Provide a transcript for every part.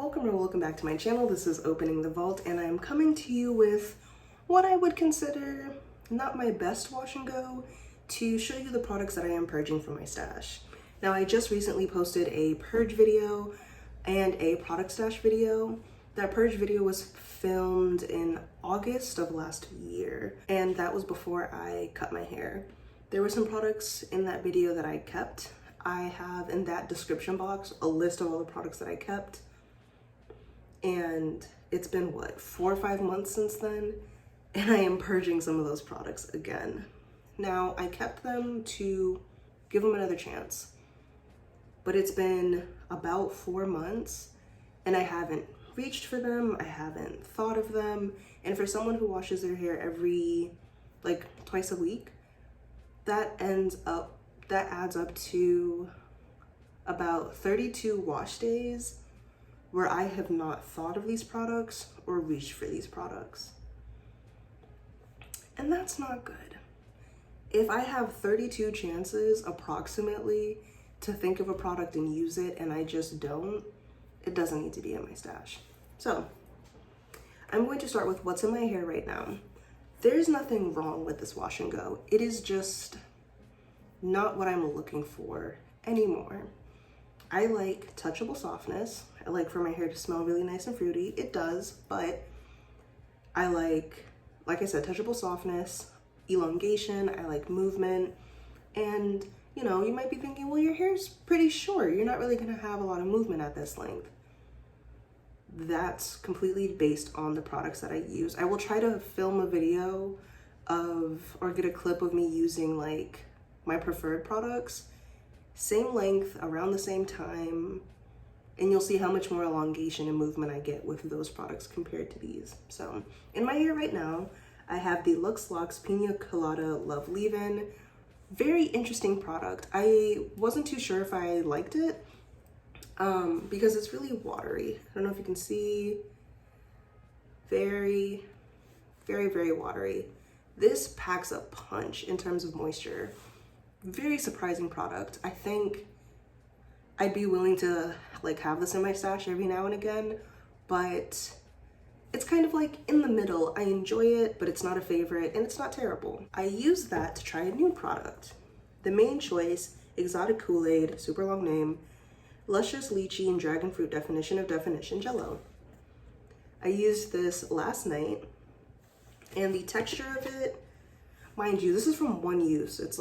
Welcome or welcome back to my channel. This is Opening the Vault, and I'm coming to you with what I would consider not my best wash and go to show you the products that I am purging from my stash. Now, I just recently posted a purge video and a product stash video. That purge video was filmed in August of last year, and that was before I cut my hair. There were some products in that video that I kept. I have in that description box a list of all the products that I kept. And it's been what, 4 or 5 months since then, and I am purging some of those products again. Now, I kept them to give them another chance, but it's been about 4 months and I haven't reached for them, I haven't thought of them, and for someone who washes their hair every twice a week, that adds up to about 32 wash days where I have not thought of these products or reached for these products. And that's not good. If I have 32 chances approximately to think of a product and use it and I just don't, it doesn't need to be in my stash. So I'm going to start with what's in my hair right now. There's nothing wrong with this wash and go. It is just not what I'm looking for anymore. I like touchable softness. I like for my hair to smell really nice and fruity. It does, but I like I said, touchable softness, elongation, I like movement. And you know, you might be thinking, well, your hair's pretty short. You're not really gonna have a lot of movement at this length. That's completely based on the products that I use. I will try to film a video or get a clip of me using my preferred products, same length, around the same time, and you'll see how much more elongation and movement I get with those products compared to these. So in my hair right now, I have the Luxe Locks Pina Colada Love LeaveIn. Very interesting product. I wasn't too sure if I liked it because it's really watery. I don't know if you can see. Very, very, very watery. This packs a punch in terms of moisture. Very surprising product. I think I'd be willing to have this in my stash every now and again, but it's kind of in the middle. I enjoy it, but it's not a favorite and it's not terrible. I use that to try a new product. The Main Choice Exotic Kool-Aid, super long name, Luscious Lychee and Dragon Fruit Definition of Definition Jello. I used this last night and the texture of it, mind you, this is from one use. It's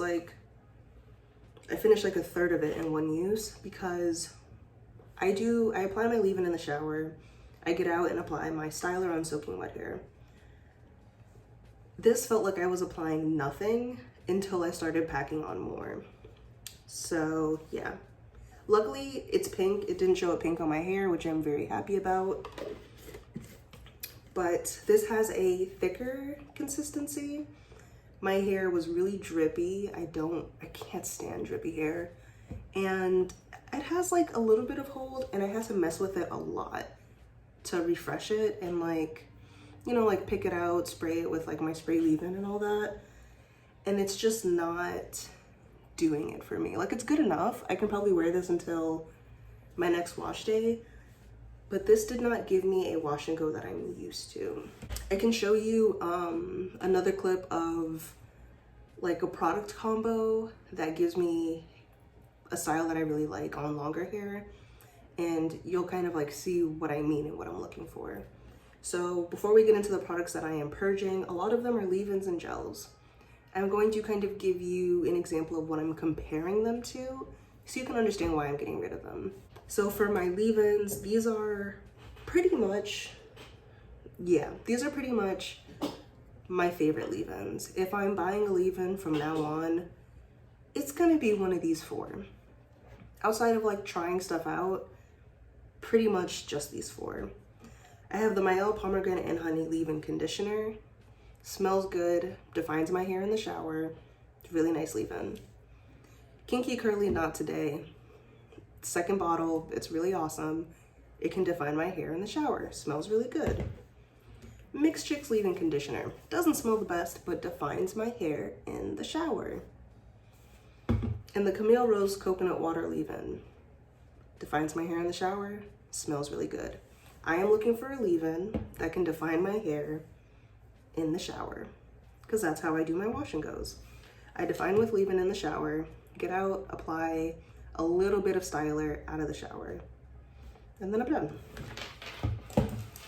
I finished a third of it in one use because I apply my leave-in in the shower. I get out and apply my styler on soaking wet hair. This felt like I was applying nothing until I started packing on more. So yeah, luckily it's pink. It didn't show up pink on my hair, which I'm very happy about. But this has a thicker consistency. My hair was really drippy. I can't stand drippy hair. And it has a little bit of hold, and I had to mess with it a lot to refresh it and pick it out, spray it with my spray leave-in and all that. And it's just not doing it for me. It's good enough. I can probably wear this until my next wash day, but this did not give me a wash and go that I'm used to. I can show you another clip of a product combo that gives me a style that I really like on longer hair, and you'll kind of see what I mean and what I'm looking for. So before we get into the products that I am purging, a lot of them are leave-ins and gels. I'm going to kind of give you an example of what I'm comparing them to so you can understand why I'm getting rid of them. So for my leave-ins, these are pretty much my favorite leave-ins. If I'm buying a leave-in from now on, it's gonna be one of these 4. Outside of trying stuff out, pretty much just these 4. I have the Mael Pomegranate and Honey Leave-In Conditioner. Smells good, defines my hair in the shower. Really nice leave-in. Kinky Curly Not Today. Second bottle, it's really awesome. It can define my hair in the shower. Smells really good. Mixed Chicks Leave-In Conditioner. Doesn't smell the best, but defines my hair in the shower. And the Camille Rose Coconut Water Leave-In. Defines my hair in the shower. Smells really good. I am looking for a leave-in that can define my hair in the shower, because that's how I do my wash and goes. I define with leave-in in the shower, get out, apply a little bit of styler out of the shower, and then I'm done.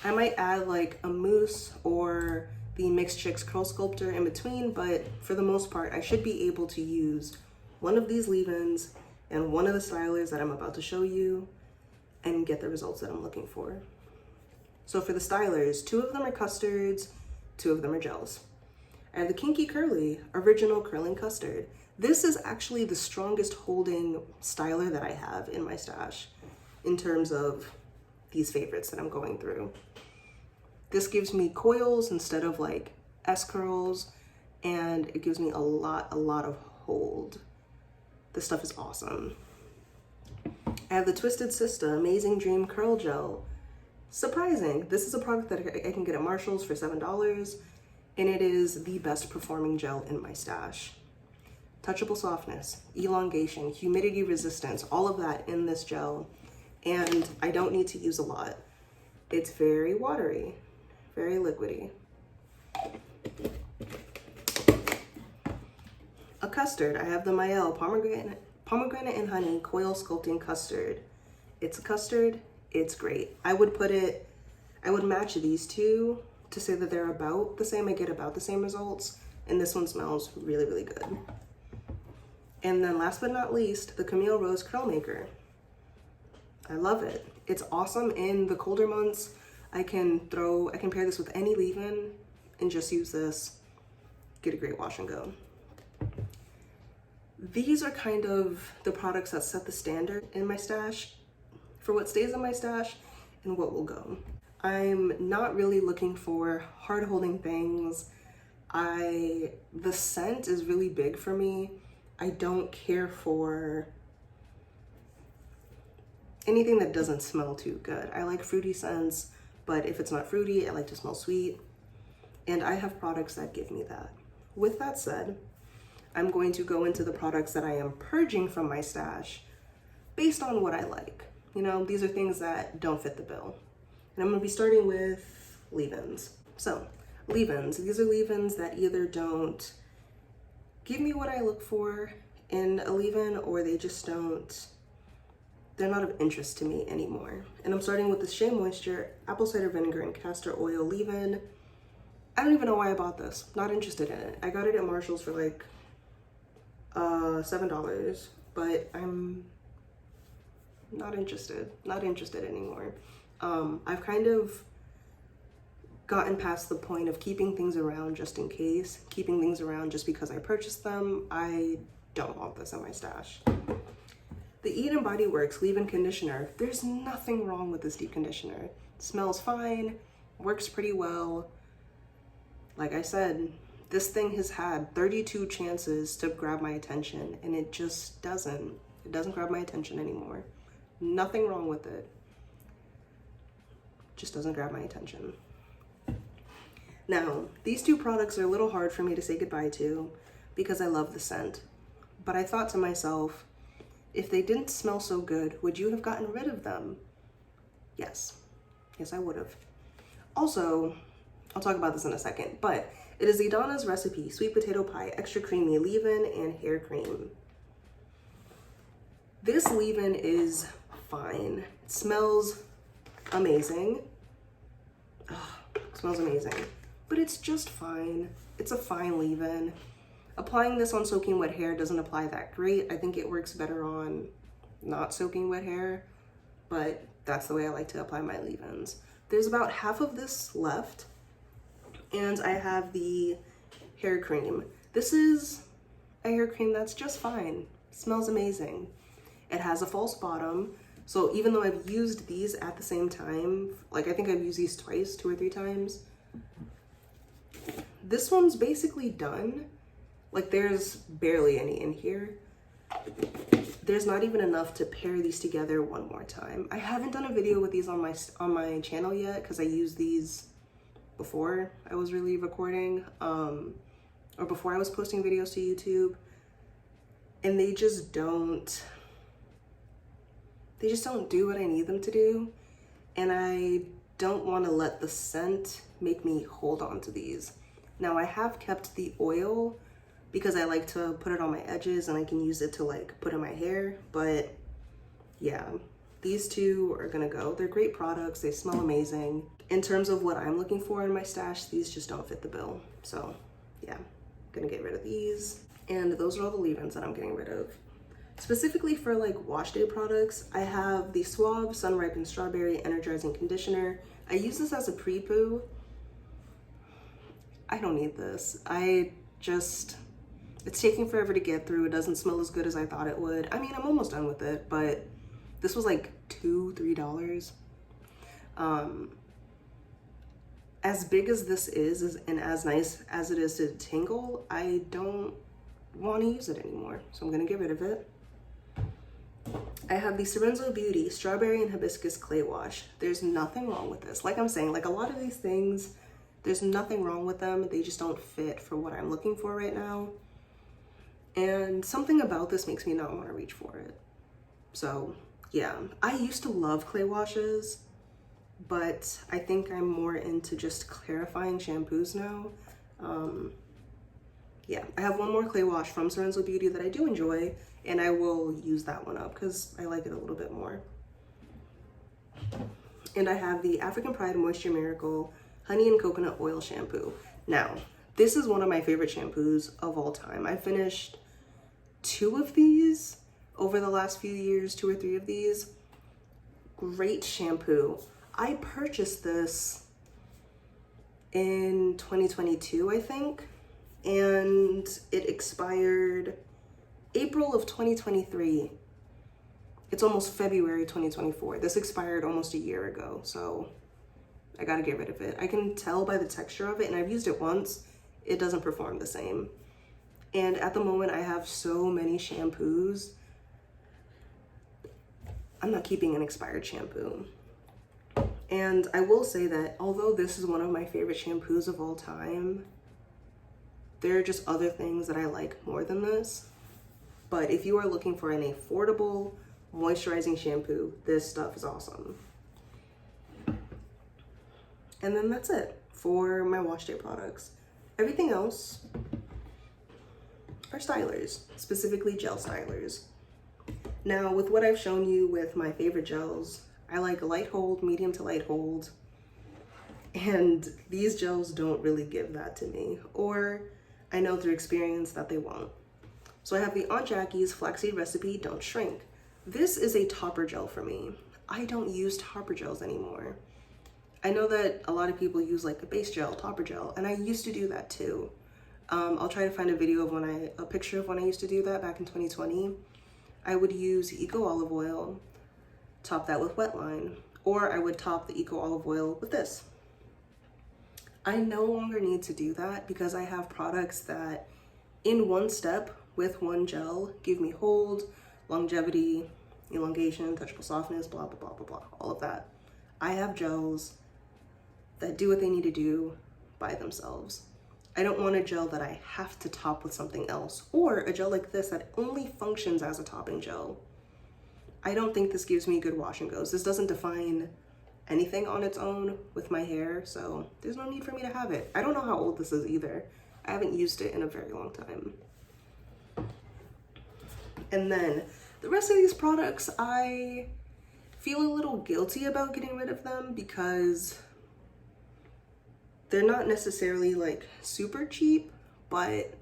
I might add like a mousse or the Mixed Chicks Curl Sculptor in between, but for the most part, I should be able to use one of these leave-ins and one of the stylers that I'm about to show you and get the results that I'm looking for. So for the stylers, 2 of them are custards, 2 of them are gels. I have the Kinky Curly Original Curling Custard. This is actually the strongest holding styler that I have in my stash in terms of these favorites that I'm going through. This gives me coils instead of like S-curls, and it gives me a lot of hold. This stuff is awesome. I have the Twisted Sister Amazing Dream Curl Gel. Surprising, this is a product that I can get at Marshall's for $7, and it is the best performing gel in my stash. Touchable softness, elongation, humidity resistance, all of that in this gel, and I don't need to use a lot. It's very watery, very liquidy. A custard, I have the Mael Pomegranate and Honey Coil Sculpting Custard. It's a custard, it's great. I would match these two to say that they're about the same. I get about the same results, and this one smells really good. And then last but not least, the Camille Rose Curl Maker. I love it. It's awesome in the colder months. I can pair this with any leave-in and just use this, get a great wash and go. These are kind of the products that set the standard in my stash for what stays in my stash and what will go. I'm not really looking for hard holding things. The scent is really big for me. I don't care for anything that doesn't smell too good. I like fruity scents, but if it's not fruity, I like to smell sweet. And I have products that give me that. With that said, I'm going to go into the products that I am purging from my stash based on what I like. You know, these are things that don't fit the bill. And I'm gonna be starting with leave-ins. So, leave-ins, these are leave-ins that either don't give me what I look for in a leave-in, or they just don't, they're not of interest to me anymore. And I'm starting with the Shea Moisture Apple Cider Vinegar and Castor Oil leave-in. I don't even know why I bought this, not interested in it. I got it at Marshall's for like $7, but I'm not interested anymore. I've kind of gotten past the point of keeping things around just in case, keeping things around just because I purchased them. I don't want this in my stash. The Eden Bodyworks leave-in conditioner. There's nothing wrong with this deep conditioner. It smells fine, works pretty well. Like I said, this thing has had 32 chances to grab my attention, and it just doesn't. It doesn't grab my attention anymore. Nothing wrong with it. Just doesn't grab my attention. Now, these 2 products are a little hard for me to say goodbye to because I love the scent. But I thought to myself, if they didn't smell so good, would you have gotten rid of them? Yes. Yes, I would have. Also, I'll talk about this in a second, but it is the Donna's Recipe Sweet Potato Pie Extra Creamy Leave-In and Hair Cream. This leave-in is fine. It smells amazing. Ugh, it smells amazing. But it's just fine. It's a fine leave-in. Applying this on soaking wet hair doesn't apply that great. I think it works better on not soaking wet hair, but that's the way I like to apply my leave-ins. There's about half of this left, and I have the hair cream. This is a hair cream that's just fine. It smells amazing. It has a false bottom, so even though I've used these at the same time, like I think I've used these twice, 2 or 3 times, this one's basically done. Like there's barely any in here. There's not even enough to pair these together one more time. I haven't done a video with these on my channel yet because I used these before I was really recording, or before I was posting videos to YouTube, and they just don't do what I need them to do. And I don't want to let the scent make me hold on to these. Now I have kept the oil because I like to put it on my edges and I can use it to like put in my hair, but yeah, these two are gonna go. They're great products, they smell amazing. In terms of what I'm looking for in my stash, these just don't fit the bill. So yeah, gonna get rid of these. And those are all the leave-ins that I'm getting rid of. Specifically for like wash day products, I have the Suave sun-ripened strawberry energizing conditioner. I use this as a pre-poo. I don't need this. It's taking forever to get through. It doesn't smell as good as I thought it would. I mean, I'm almost done with it, but this was like $2-3. As big as this is and as nice as it is to tingle, I don't want to use it anymore. So I'm gonna get rid of it. I have the Sarenzo Beauty Strawberry and Hibiscus Clay Wash. There's nothing wrong with this. Like I'm saying, like a lot of these things, there's nothing wrong with them. They just don't fit for what I'm looking for right now. And something about this makes me not want to reach for it. So yeah, I used to love clay washes, but I think I'm more into just clarifying shampoos now. Yeah, I have one more clay wash from Sarenzo Beauty that I do enjoy, and I will use that one up because I like it a little bit more. And I have the African Pride Moisture Miracle Honey and Coconut Oil Shampoo. Now, this is one of my favorite shampoos of all time. I finished 2 of these over the last few years, 2 or 3 of these. Great shampoo. I purchased this in 2022, I think, and it expired April of 2023. It's almost February 2024. This expired almost a year ago, so I gotta get rid of it. I can tell by the texture of it, and I've used it once. It doesn't perform the same. And at the moment, I have so many shampoos. I'm not keeping an expired shampoo. And I will say that although this is one of my favorite shampoos of all time, there are just other things that I like more than this. But if you are looking for an affordable moisturizing shampoo, this stuff is awesome. And then that's it for my wash day products. Everything else are stylers, specifically gel stylers. Now, with what I've shown you with my favorite gels, I like light hold, medium to light hold, and these gels don't really give that to me, or I know through experience that they won't. So I have the Aunt Jackie's Flaxseed Recipe Don't Shrink. This is a topper gel for me. I don't use topper gels anymore. I know that a lot of people use like a base gel, topper gel, and I used to do that too. I'll try to find a video of a picture of when I used to do that back in 2020. I would use Eco Olive Oil, top that with wet line, or I would top the Eco Olive Oil with this. I no longer need to do that because I have products that in one step with one gel give me hold, longevity, elongation, touchable softness, blah, blah, blah, blah, blah, all of that. I have gels that do what they need to do by themselves. I don't want a gel that I have to top with something else, or a gel like this that only functions as a topping gel. I don't think this gives me good wash and goes. This doesn't define anything on its own with my hair, so there's no need for me to have it. I don't know how old this is either. I haven't used it in a very long time. And then the rest of these products, I feel a little guilty about getting rid of them because they're not necessarily like super cheap, but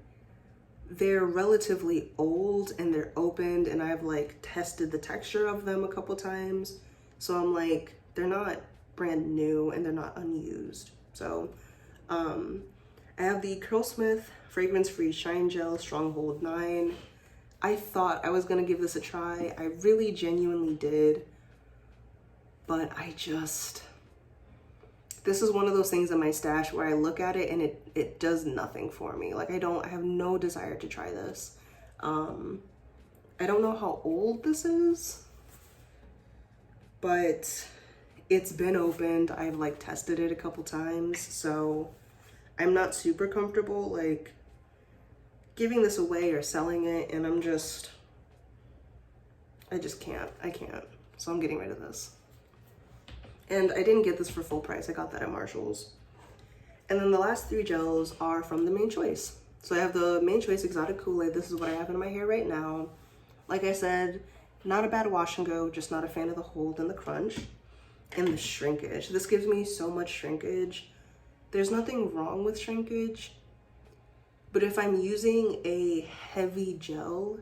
they're relatively old and they're opened, and I've like tested the texture of them a couple times. So I'm like, they're not brand new and they're not unused. So I have the Curlsmith Fragrance-Free Shine Gel Stronghold 9. I thought I was gonna give this a try. I really genuinely did, but this is one of those things in my stash where I look at it and it does nothing for me. Like I have no desire to try this. I don't know how old this is, but it's been opened. I've like tested it a couple times, so I'm not super comfortable like giving this away or selling it, and I can't. So I'm getting rid of this. And I didn't get this for full price. I got that at Marshall's. And then the last 3 gels are from the Main Choice. So I have the Main Choice Exotic Kool-Aid. This is what I have in my hair right now. Like I said, not a bad wash and go, just not a fan of the hold and the crunch. And the shrinkage. This gives me so much shrinkage. There's nothing wrong with shrinkage, but if I'm using a heavy gel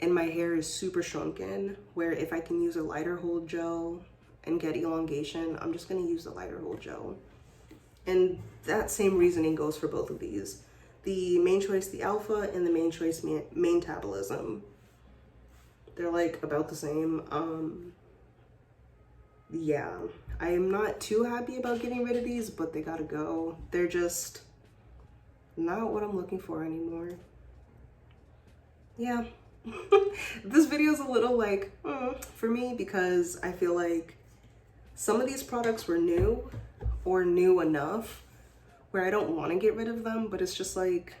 and my hair is super shrunken, where if I can use a lighter hold gel and get elongation, I'm just gonna use the lighter hold gel. And that same reasoning goes for both of these. The Main Choice, the Alpha, and the Main Choice Manetabolism. They're like about the same. Yeah, I am not too happy about getting rid of these, but they gotta go. They're just not what I'm looking for anymore. Yeah. This video is a little like for me, because I feel like some of these products were new or new enough where I don't want to get rid of them, but it's just like,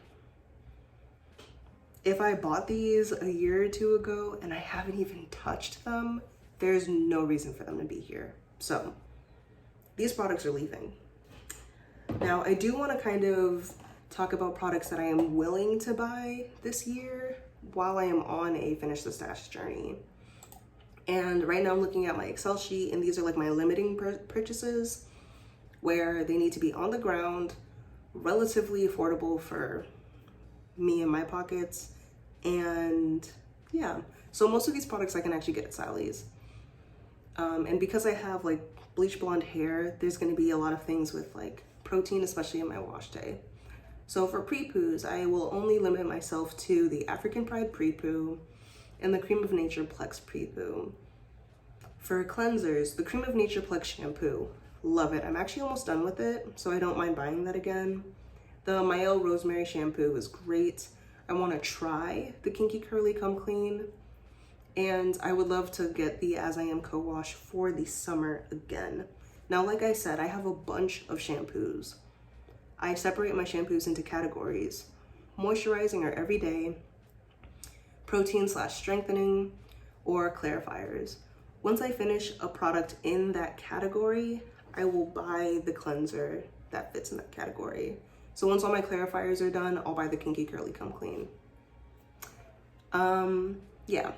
if I bought these a year or 2 ago and I haven't even touched them, there's no reason for them to be here. So these products are leaving. Now I do want to kind of talk about products that I am willing to buy this year while I am on a finish the stash journey. And right now I'm looking at my Excel sheet, and these are like my limiting purchases where they need to be on the ground, relatively affordable for me and my pockets. And yeah, so most of these products I can actually get at Sally's. And because I have like bleach blonde hair, there's going to be a lot of things with like protein, especially in my wash day. So for pre-poos, I will only limit myself to the African Pride pre-poo and the Cream of Nature Plex pre-poo. For cleansers, the Cream of Nature Plex shampoo, love it. I'm actually almost done with it, so I don't mind buying that again. The Mael Rosemary shampoo is great. I want to try the Kinky Curly Come Clean. And I would love to get the As I Am co-wash for the summer again. Now, like I said, I have a bunch of shampoos. I separate my shampoos into categories: moisturizing or everyday, protein/strengthening, or clarifiers. Once I finish a product in that category, I will buy the cleanser that fits in that category. So once all my clarifiers are done, I'll buy the Kinky Curly Come Clean. Yeah.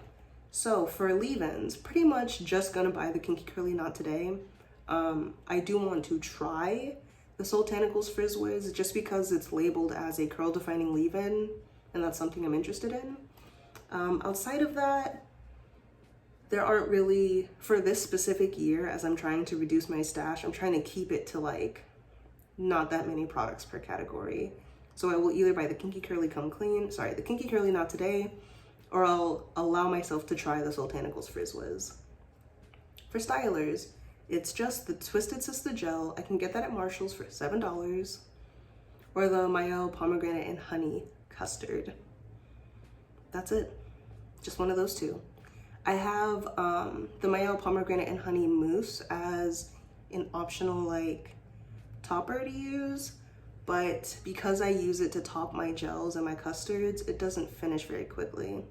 So for leave-ins, pretty much just gonna buy the Kinky Curly Not Today. I do want to try the Soultanicals Frizz Wiz just because it's labeled as a curl defining leave-in, and that's something I'm interested in. Outside of that, there aren't really, for this specific year, as I'm trying to reduce my stash, I'm trying to keep it to like not that many products per category. So I will either buy the Kinky Curly the Kinky Curly Not Today, or I'll allow myself to try the Soultanicals Frizz Wiz. For stylers, it's just the Twisted Sister Gel. I can get that at Marshall's for $7, or the Mael Pomegranate and Honey Custard. That's it, just one of those two. I have the Mael Pomegranate and Honey Mousse as an optional like topper to use, but because I use it to top my gels and my custards, it doesn't finish very quickly.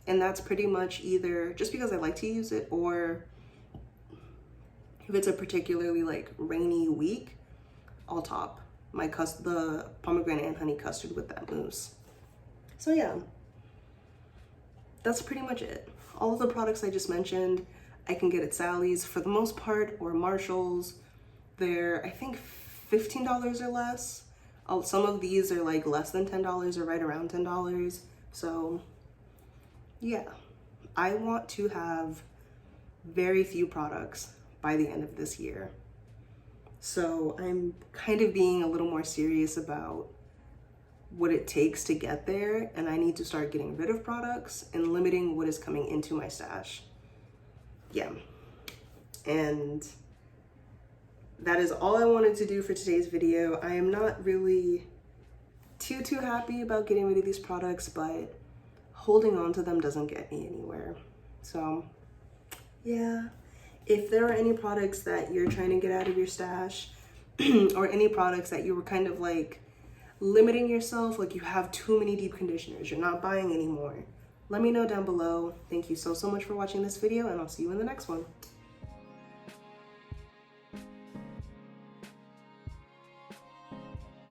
And that's pretty much either just because I like to use it, or if it's a particularly like rainy week, I'll top the pomegranate and honey custard with that mousse. So yeah, that's pretty much it. All of the products I just mentioned, I can get at Sally's for the most part, or Marshall's. They're, I think, $15 or less. Some of these are like less than $10 or right around $10. So yeah, I want to have very few products by the end of this year. So I'm kind of being a little more serious about what it takes to get there, and I need to start getting rid of products and limiting what is coming into my stash. Yeah, and that is all I wanted to do for today's video. I am not really too happy about getting rid of these products, but holding on to them doesn't get me anywhere. So yeah, if there are any products that you're trying to get out of your stash or any products that you were kind of like limiting yourself, like you have too many deep conditioners, you're not buying anymore, let me know down below. Thank you so much for watching this video, and I'll see you in the next one.